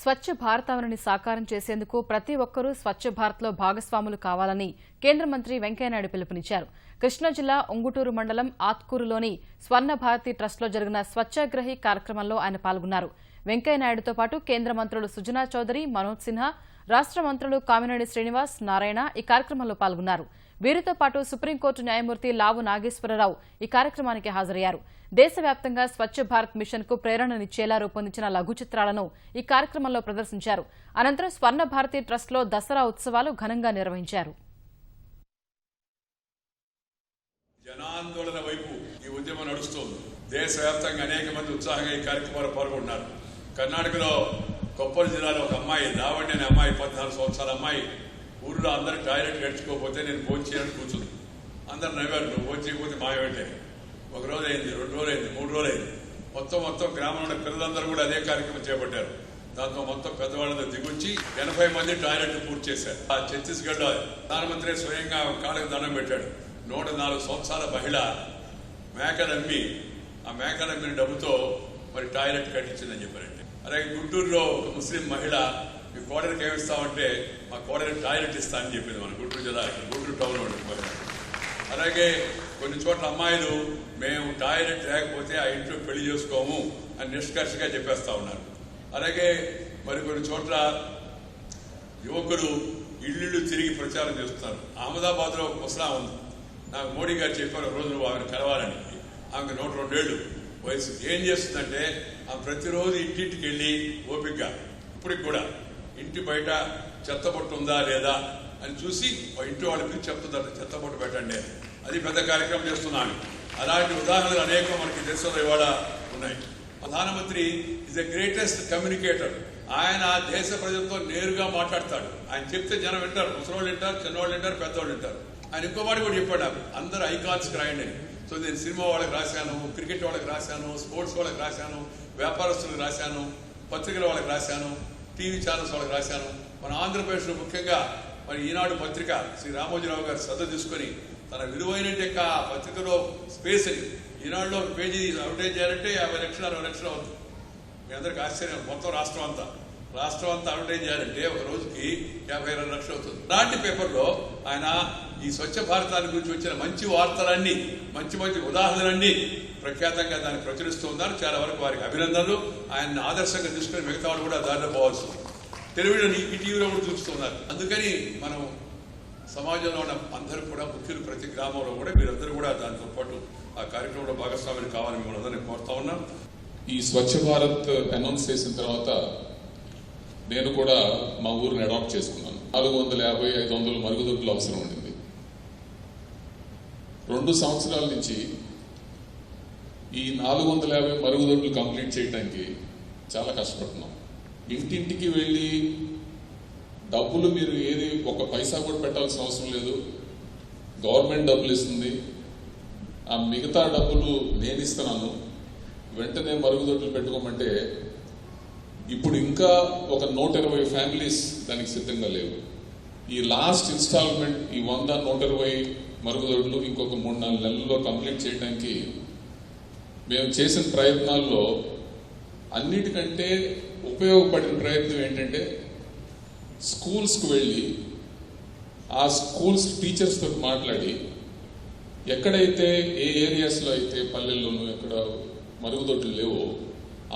స్వచ్ఛ భారతావనిని సాకారం చేసేందుకు ప్రతి ఒక్కరూ స్వచ్ఛ భారత్లో భాగస్వాములు కావాలని కేంద్ర మంత్రి వెంకయ్యనాయుడు పిలుపునిచ్చారు. కృష్ణా జిల్లా ఉంగుటూరు మండలం ఆత్కూరులోని స్వర్ణ భారతి ట్రస్ట్లో జరిగిన స్వచ్ఛాగ్రహి కార్యక్రమంలో ఆయన పాల్గొన్నారు. వెంకయ్యనాయుడుతో పాటు కేంద్ర మంత్రులు సుజనా చౌదరి, మనోజ్ సిన్హా, రాష్ట్ర మంత్రులు కామినేని శ్రీనివాస్, నారాయణ ఈ కార్యక్రమంలో పాల్గొన్నారు. వీరితో పాటు సుప్రీంకోర్టు న్యాయమూర్తి లావు నాగేశ్వరరావు ఈ కార్యక్రమానికి హాజరయ్యారు. దేశవ్యాప్తంగా స్వచ్ఛ భారత్ మిషన్ కు ప్రేరణనిచ్చేలా రూపొందించిన లఘు చిత్రాలను ఈ కార్యక్రమంలో ప్రదర్శించారు. అనంతరం స్వర్ణ భారతి ట్రస్ట్లో దసరా ఉత్సవాలు ఘనంగా నిర్వహించారు. జనాందోళన వైపు ఈ ఉద్యమం నడుస్తోంది. దేశవ్యాప్తంగా అనేక మంది ఉత్సాహంగా ఈ కార్యక్రమాలు పాల్గొంటున్నారు. కర్ణాటకలో కొప్పల్ జిల్లాలో ఒక అమ్మాయి, లావణ్య అనే అమ్మాయి, 14 సంవత్సరాల అమ్మాయి, ఊళ్ళో అందరూ టాయిలెట్ గడుచుకోకపోతే నేను ఫోన్ చేయాలని కూర్చుంది. అందరు నవ్వారు, నువ్వు ఫోన్ చేయకపోతే మాయమంటే. 1 రోజు అయింది, 2 రోజులు అయింది, 3 రోజులు అయింది. మొత్తం గ్రామంలో పిల్లలందరూ కూడా అదే కార్యక్రమం చేపట్టారు. దాంతో మొత్తం పెద్దవాళ్ళతో దిగుంచి 80 మంది టాయిలెట్లు పూర్తి చేశారు. ఆ ఛత్తీస్గఢ్ లో ప్రధానమంత్రి స్వయంగా కాళ్ళకు దండం పెట్టాడు. 104 సంవత్సరాల మహిళ మేకలమ్మి, ఆ మేకలమ్మిన డబ్బుతో మరి టాయిలెట్ కట్టించిందని చెప్పారంటే. అలాగే గుంటూరులో ఒక ముస్లిం మహిళ, మీ కోడలికి ఏమిస్తామంటే మా కోడలికి టాయిలెట్ ఇస్తా అని చెప్పింది. మన గుంటూరు జిల్లా, గుంటూరు టౌన్ లో మహిళ. అలాగే కొన్ని చోట్ల అమ్మాయిలు మేము టాయిలెట్ లేకపోతే ఆ ఇంట్లో పెళ్లి చేసుకోము అని నిష్కర్షగా చెప్పేస్తా ఉన్నారు. అలాగే కొన్ని చోట్ల యువకులు ఇళ్ళు తిరిగి ప్రచారం చేస్తున్నారు. అహ్మదాబాద్ లో ఒక ముసలాం ఉంది. నాకు మోడీ గారు చెప్పారు రోజు నువ్వు ఆమెను కలవాలని. ఆమెకు 102 ఏళ్ళు వయసు. ఏం చేస్తుందంటే ఆమె ప్రతిరోజు ఇంటింటికి వెళ్ళి ఓపికగా ఇప్పటికి కూడా ఇంటి బయట చెత్తబొట్టు ఉందా లేదా అని చూసి ఇంటి వాళ్ళకి చెప్తుందట, చెత్తబొట్టు పెట్టండి. అది పెద్ద కార్యక్రమం చేస్తున్నాను. అలాంటి ఉదాహరణలు అనేకం మనకి దేశంలో ఇవాళ ఉన్నాయి. ప్రధానమంత్రి ఈజ్ ద గ్రేటెస్ట్ కమ్యూనికేటర్. ఆయన దేశ ప్రజలతో నేరుగా మాట్లాడతాడు. ఆయన చెప్తే జనం వింటారు. ముసలోళ్ళు వింటారు, చిన్నవాళ్ళు వింటారు, పెద్దవాళ్ళు వింటారు. ఆయన ఇంకో వాడు కూడా చెప్పాడు, నాకు అందరూ ఐకాన్స్కి రాయండి. సో నేను సినిమా వాళ్ళకి రాశాను, క్రికెట్ వాళ్ళకి రాశాను, స్పోర్ట్స్ వాళ్ళకి రాశాను, వ్యాపారస్తులకు రాశాను, పత్రికల వాళ్ళకి రాశాను, టీవీ ఛానల్స్ వాళ్ళకి రాశాను. మన ఆంధ్రప్రదేశ్లో ముఖ్యంగా మరి ఈనాడు పత్రిక శ్రీ రామోజీరావు గారు శ్రద్ధ తీసుకుని తన విలువైన పత్రికలో స్పేస్ అని ఈనాడులో పేజీ అడ్వర్టైజ్ చేయాలంటే 50 లక్షలు 60 లక్షలు అవుతుంది. మీ అందరికి ఆశ్చర్యం. మొత్తం రాష్ట్రం అంతా అడ్వర్టైజ్ చేయాలంటే ఒక రోజుకి 52 లక్షలు అవుతుంది. అలాంటి పేపర్లో ఆయన ఈ స్వచ్ఛ భారతాన్ని గురించి వచ్చిన మంచి వార్తలన్నీ, మంచి ఉదాహరణలన్నీ ప్రఖ్యాతంగా దాన్ని ప్రచురిస్తూ ఉన్నారు. చాలా వరకు వారికి అభినందనలు. ఆయన్ని ఆదర్శంగా తీసుకుని మిగతా వాళ్ళు కూడా దారిలో పోవాల్సి ఉంది. టెలివిజన్ ఈ టీవీలో కూడా చూస్తున్నారు. అందుకని మనం సమాజంలో ఉన్న అందరూ కూడా, ముఖ్యులు ప్రతి గ్రామంలో కూడా మీరందరూ కూడా దాంతో పాటు ఆ కార్యక్రమంలో భాగస్వాములు కావాలని మిమ్మల్ని అందరినీ కోరుతా ఉన్నాం. ఈ స్వచ్ఛ భారత్ అనౌన్స్ చేసిన తర్వాత నేను కూడా మా ఊరిని అడాప్ట్ చేసుకున్నాను. 450-500 మరుగుదొడ్లు అవసరం ఉండింది. 2 సంవత్సరాల నుంచి ఈ 450 మరుగుదొడ్లు కంప్లీట్ చేయడానికి చాలా కష్టపడుతున్నాం. ఇంటింటికి వెళ్ళి డబ్బులు మీరు ఏది ఒక పైసా కూడా పెట్టాల్సిన అవసరం లేదు. గవర్నమెంట్ డబ్బులు ఇస్తుంది. ఆ మిగతా డబ్బులు నేను ఇస్తున్నాను, వెంటనే మరుగుదొడ్లు పెట్టుకోమంటే ఇప్పుడు ఇంకా ఒక 120 ఫ్యామిలీస్ దానికి సిద్ధంగా లేవు. ఈ లాస్ట్ ఇన్స్టాల్మెంట్ ఈ 100-120 మరుగుదొడ్లు ఇంకొక 3-4 నెలల్లో కంప్లీట్ చేయడానికి మేము చేసిన ప్రయత్నాల్లో అన్నిటికంటే ఉపయోగపడిన ప్రయత్నం ఏంటంటే స్కూల్స్కి వెళ్ళి ఆ స్కూల్స్ టీచర్స్ తోటి మాట్లాడి ఎక్కడైతే ఏ ఏరియాస్లో అయితే పల్లెల్లోనూ ఎక్కడ మరుగుదొడ్లు లేవో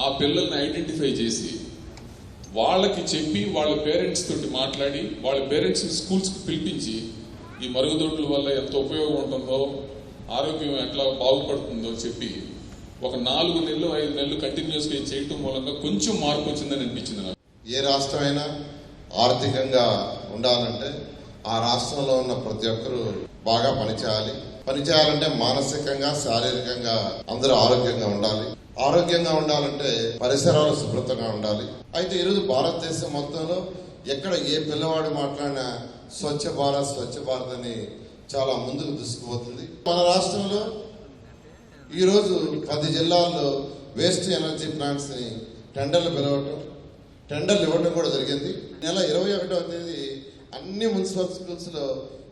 ఆ పిల్లల్ని ఐడెంటిఫై చేసి వాళ్ళకి చెప్పి వాళ్ళ పేరెంట్స్ తోటి మాట్లాడి వాళ్ళ పేరెంట్స్ స్కూల్స్కి పిలిపించి ఈ మరుగుదొడ్ల వల్ల ఎంత ఉపయోగం ఉంటుందో, ఆరోగ్యం ఎట్లా బాగుపడుతుందో చెప్పి ఒక 4 నెలలు 5 నెలలు కంటిన్యూస్గా చేయటం మూలంగా కొంచెం మార్పు వచ్చిందని అనిపించింది నాకు. ఏ రాష్ట్రమైనా ఆర్థికంగా ఉండాలంటే ఆ రాష్ట్రంలో ఉన్న ప్రతి ఒక్కరూ బాగా పనిచేయాలంటే మానసికంగా, శారీరకంగా అందరూ ఆరోగ్యంగా ఉండాలి. ఆరోగ్యంగా ఉండాలంటే పరిసరాలు శుభ్రతంగా ఉండాలి. అయితే ఈరోజు భారతదేశం మొత్తంలో ఎక్కడ ఏ పిల్లవాడు మాట్లాడినా స్వచ్ఛ భారత్ అని చాలా ముందుకు దూసుకుపోతుంది. మన రాష్ట్రంలో ఈరోజు 10 జిల్లాల్లో వేస్ట్ ఎనర్జీ ప్లాంట్స్ ని టెండర్లు ఇవ్వడం కూడా జరిగింది. నెల 21వ తేదీ అన్ని మున్సిపల్ స్కూల్స్ లో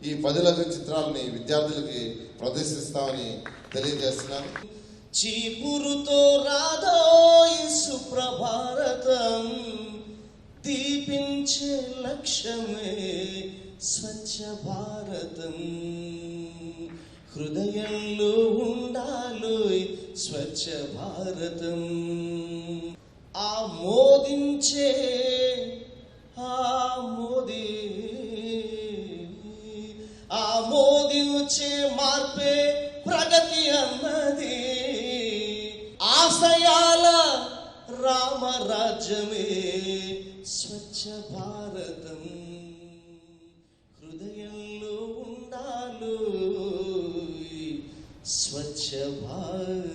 ఈ 10 లఘు చిత్రాలని విద్యార్థులకి ప్రదర్శిస్తామని తెలియజేస్తున్నాను. చీపురుతో రాధోయి సుప్రభారతం సాధించే లక్ష్యమే స్వచ్ఛ భారతం. హృదయంలో ఉండాలోయ్ స్వచ్ఛ భారతం. ఆమోదించే మార్పే ప్రగతి అన్నది. ఆశయాల రామరాజ్యమే స్వచ్ఛ భారతం. హృదయంలో ఉండాలి స్వచ్ఛ భారతం.